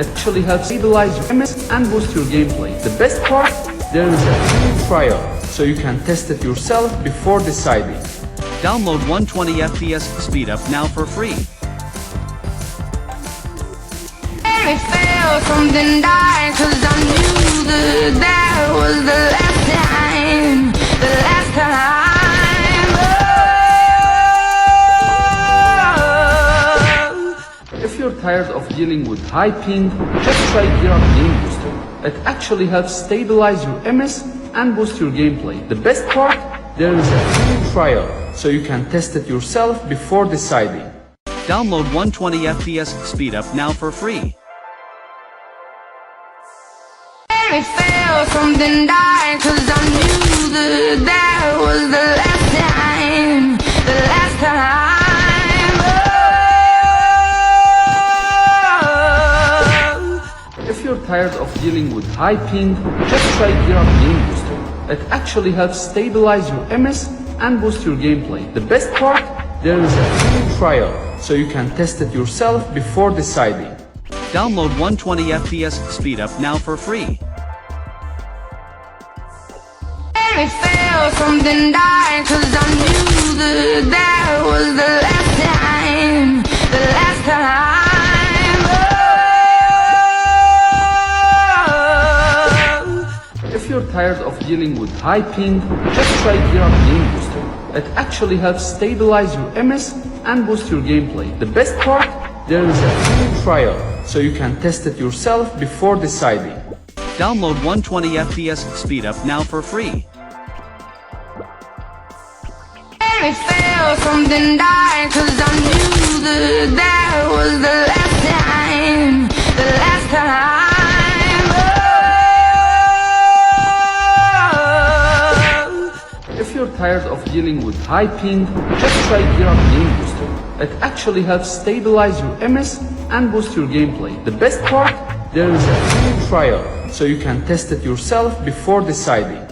It actually helps stabilize your MS and boost your gameplay. The best part, there is a free trial, so you can test it yourself before deciding. Download 120 FPS speedup now for free. It felt something died, 'cause I knew that was the last time, the last time. If you're tired of dealing with high ping, just try Gear Up Game Booster. It actually helps stabilize your MS and boost your gameplay. The best part, there is a free trial, so you can test it yourself before deciding. Download 120 FPS speedup now for free. It felt something died, 'cause I knew that was the last time, the last time. If you're tired of dealing with high ping, just try Gear Up Game Booster. It actually helps stabilize your MS and boost your gameplay. The best part, there is a free trial, so you can test it yourself before deciding. Download 120 FPS speedup now for free. It felt something died, 'cause I knew that was the last time, the last time. If you're tired of dealing with high ping, just try Gear Up Game Booster. It actually helps stabilize your MS and boost your gameplay. The best part, there is a free trial, so you can test it yourself before deciding. Download 120 FPS speedup now for free. It felt something died, 'cause I knew that was the last time, the last time. If you're tired of dealing with high ping, just try Gear Up Game Booster. It actually helps stabilize your MS and boost your gameplay. The best part, there is a free trial, so you can test it yourself before deciding.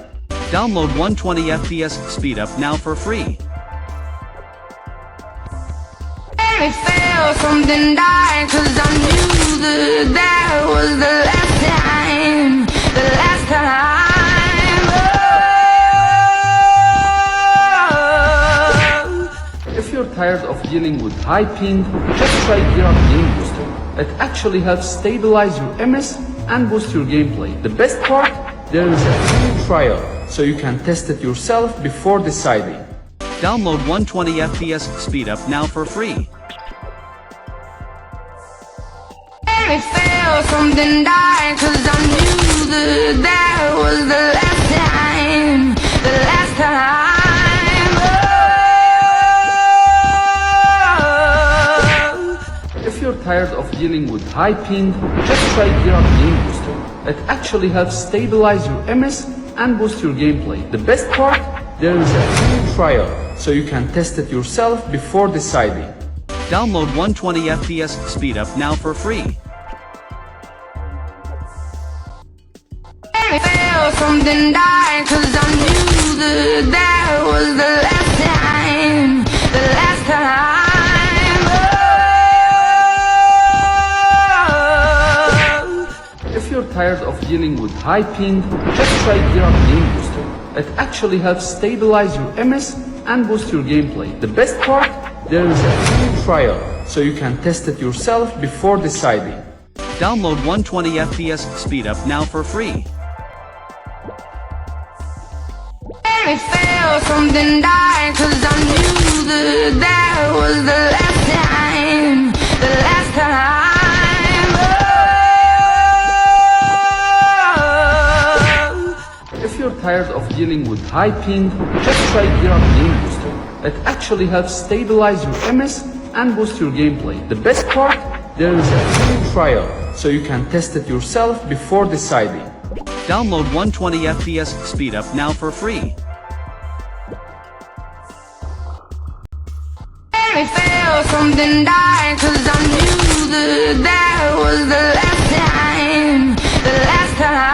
Download 120 FPS speedup now for free. It felt something died, 'cause I knew that was the last time, the last time. If you're tired of dealing with high ping, just try Gear Up Game Booster. It actually helps stabilize your MS and boost your gameplay. The best part, there is a free trial, so you can test it yourself before deciding. Download 120 FPS speedup now for free. It felt something died, 'cause I knew that was the last time, the last time. If you're tired of dealing with high ping, just try Gear Up Game Booster. It actually helps stabilize your MS and boost your gameplay. The best part, there is a free trial, so you can test it yourself before deciding. Download 120 FPS speedup now for free. It felt something died, 'cause I knew that was the last time, the last time. If you're tired of dealing with high ping, just try Gear Up Game Booster. It actually helps stabilize your MS and boost your gameplay. The best part, there is a free trial, so you can test it yourself before deciding. Download 120 FPS speedup now for free. It felt something died, 'cause I knew that was the last time, the last time. If you're tired of dealing with high ping, just try Gear Up Game Booster. It actually helps stabilize your MS and boost your gameplay. The best part, there is a free trial, so you can test it yourself before deciding. Download 120 FPS speedup now for free. It felt something died, 'cause I knew that was the last time, the last time.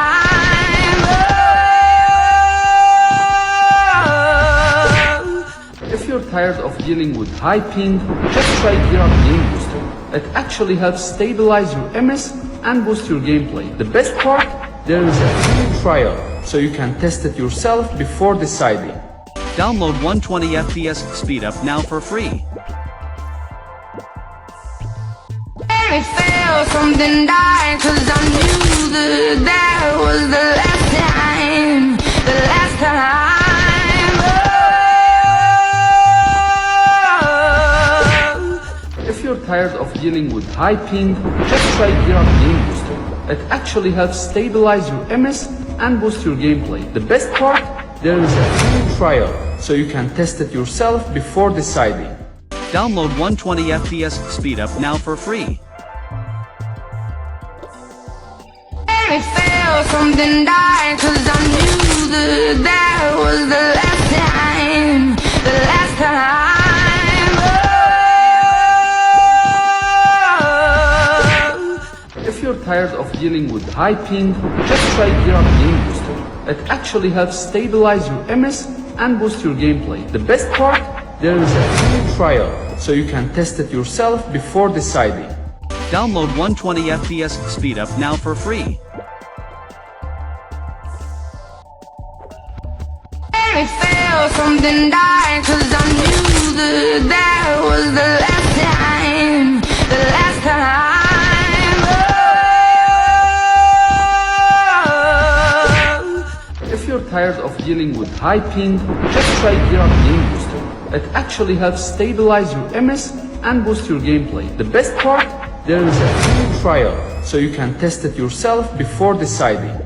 If you're tired of dealing with high ping, just try Gear Up Game Booster. It actually helps stabilize your MS and boost your gameplay. The best part, there is a free trial, so you can test it yourself before deciding. Download 120 FPS speed up now for free. It felt something died, 'cause I knew that was the last time, the last time. Oh. If you're tired of dealing with high ping, just try Gear Game Booster. It actually helps stabilize your MS and boost your gameplay. The best part, there is a free trial, so you can test it yourself before deciding. Download 120 FPS speed up now for free. It felt something died, 'cause I knew that was the last time, the last time. Oh. If you're tired of dealing with high ping, just try Gear Game Booster. It actually helps stabilize your MS and boost your gameplay. The best part, there is a free trial, so you can test it yourself before deciding. Download 120 FPS speed up now for free. It felt something died, 'cause I knew that was the last time, the last time. Oh. If you're tired of dealing with high ping, just try Gear Game Booster. It actually helps stabilize your MS and boost your gameplay. The best part, there is a free trial, so you can test it yourself before deciding.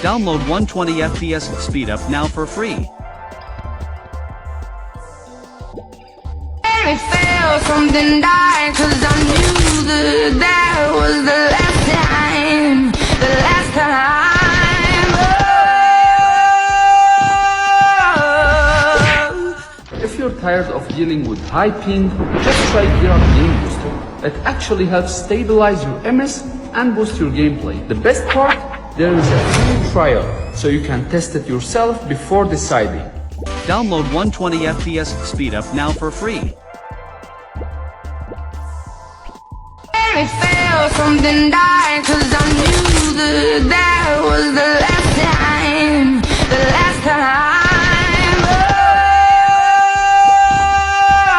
Download 120 FPS speed up now for free. It felt something died, 'cause I knew that was the last time, the last time. Oh. If you're tired of dealing with high ping, just try Gear Game Booster. It actually helps stabilize your MS and boost your gameplay. The best part, there is a free trial, so you can test it yourself before deciding. Download 120 FPS speed up now for free. It felt something died, 'cause I knew that was the last time, the last time.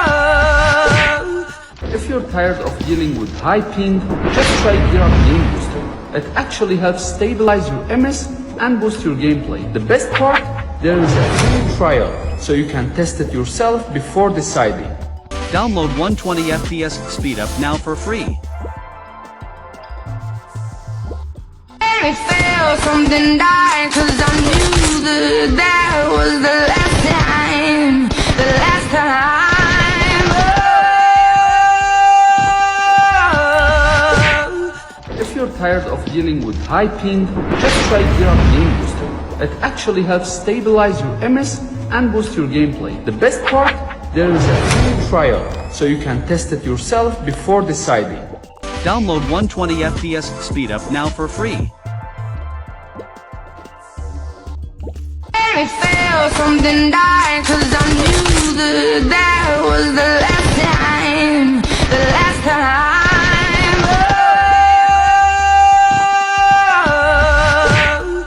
Oh. If you're tired of dealing with high ping, just try Gear Game Booster. It actually helps stabilize your MS and boost your gameplay. The best part, there is a free trial, so you can test it yourself before deciding. Download 120 FPS speed up now for free. It felt something died, 'cause I knew that was the last time, the last time. Oh. If you're tired of dealing with high ping, just try Gear Game Booster. It actually helps stabilize your MS and boost your gameplay. The best part, there is a free trial, so you can test it yourself before deciding. Download 120 FPS speed up now for free. It felt something died, 'cause I knew that was the last time, the last time. Oh.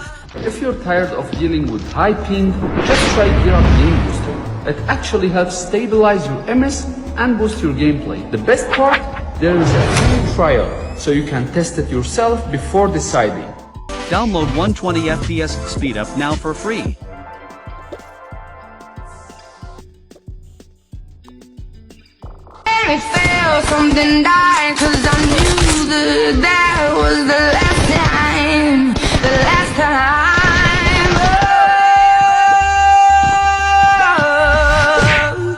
If you're tired of dealing with high ping, just try Gear Game Booster. It actually helps stabilize your MS and boost your gameplay. The best part, there is a free trial, so you can test it yourself before deciding. Download 120 FPS speed up now for free. It felt something died, 'cause I knew that was the last time, the last time. Oh.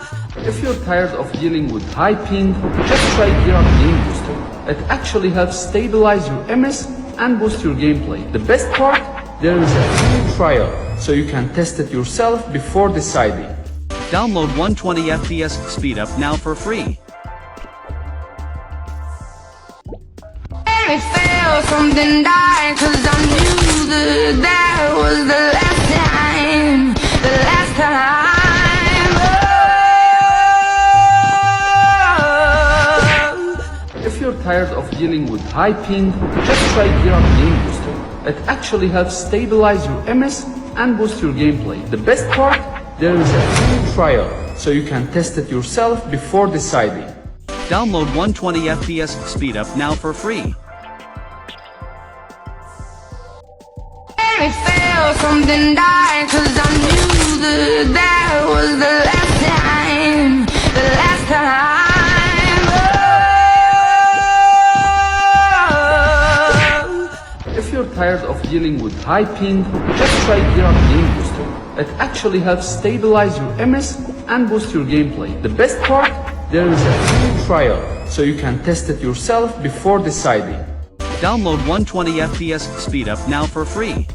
If you're tired of dealing with high ping, just try Gear Game Booster. It actually helps stabilize your MS and boost your gameplay. The best part, there is a free trial, so you can test it yourself before deciding. Download 120 FPS speed up now for free. It felt something died, 'cause I knew that was the last time, the last time. Oh. If you're tired of dealing with high ping, just try Gear Game Booster. It actually helps stabilize your MS and boost your gameplay. The best part, there is a free trial, so you can test it yourself before deciding. Download 120 FPS speed up now for free. It felt something died, 'cause I knew that was the last time, the last time. If you're tired of dealing with high ping, just try Gear Game Booster. It actually helps stabilize your MS and boost your gameplay. The best part, there is a free trial, so you can test it yourself before deciding. Download 120 FPS speed up now for free.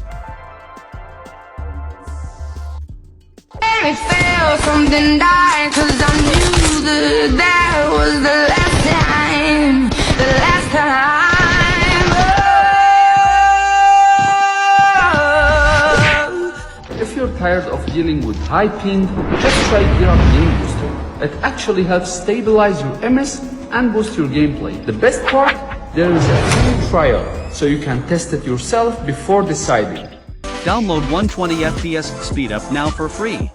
It felt something died, 'cause I knew that was the last time, the last time. If you're tired of dealing with high ping, just try Gear Game Booster. It actually helps stabilize your MS and boost your gameplay. The best part, there is a free trial, so you can test it yourself before deciding. Download 120 FPS speed up now for free.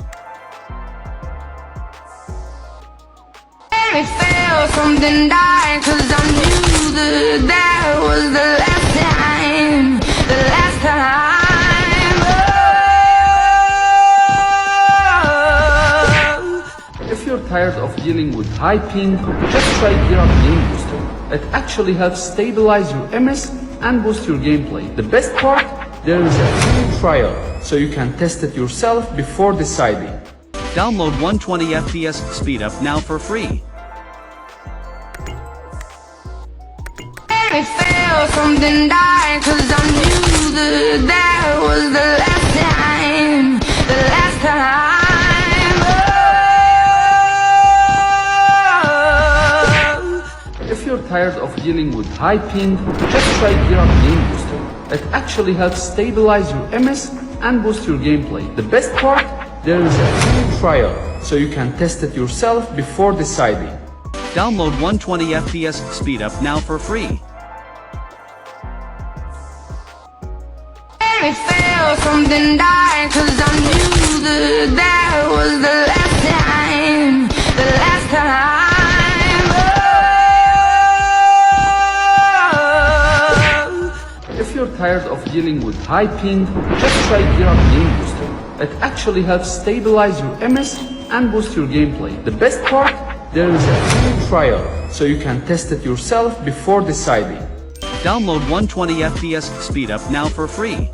It felt something died, 'cause I knew that was the last time, the last time. If you're tired of dealing with high ping, just try Gear Game Booster. It actually helps stabilize your MS and boost your gameplay. The best part, there is a free trial, so you can test it yourself before deciding. Download 120 FPS speed up now for free. It felt something died, 'cause I knew that was the last time, the last time. If you're tired of dealing with high ping, just try Gear Game Booster. It actually helps stabilize your MS and boost your gameplay. The best part, there is a free trial, so you can test it yourself before deciding. Download 120 FPS speed up now for free. It felt something died, 'cause I knew that was the last time, the last time. If you're tired of dealing with high ping, just try Gear Game Booster. It actually helps stabilize your MS and boost your gameplay. The best part, there is a free trial, so you can test it yourself before deciding. Download 120 FPS speed up now for free.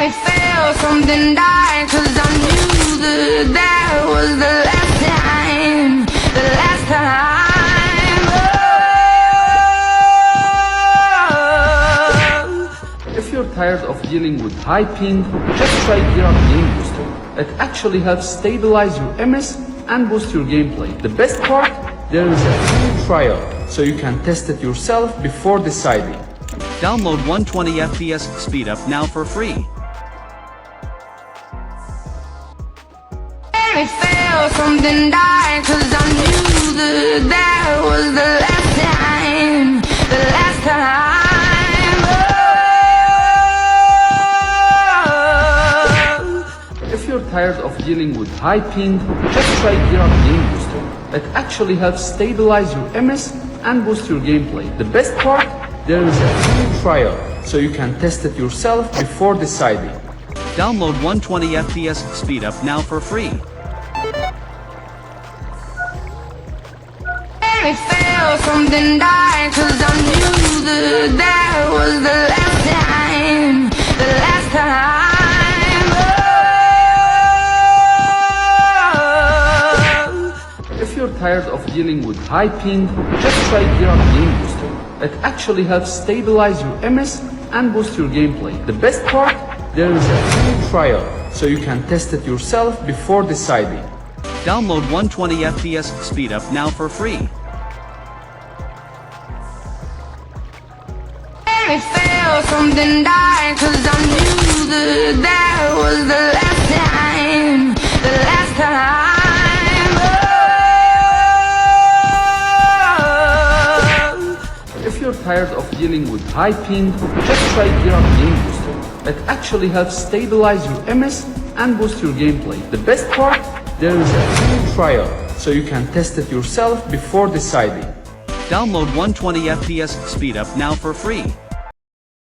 It felt something died, 'cause I knew that was the last time, the last time. If you're tired of dealing with high ping, just try Gear Game Booster. It actually helps stabilize your MS and boost your gameplay. The best part, there is a free trial, so you can test it yourself before deciding. Download 120 FPS speed up now for free. It felt something died, 'cause I knew that was the last time, the last time. If you're tired of dealing with high ping, just try Gear Game Booster. It actually helps stabilize your MS and boost your gameplay. The best part, there is a free trial, so you can test it yourself before deciding. Download 120 FPS speed up now for free. It felt something died, 'cause I knew that was the last time, the last time. If you're tired of dealing with high ping, just try Gear Game Booster. It actually helps stabilize your MS and boost your gameplay. The best part, there is a free trial, so you can test it yourself before deciding. Download 120 FPS speed up now for free. It felt something died, 'cause I knew that was the last time, the last time. you're tired of dealing with high ping, just try Gear Game Booster. It actually helps stabilize your MS and boost your gameplay. The best part, there is a free trial, so you can test it yourself before deciding. Download 120 FPS speed up now for free.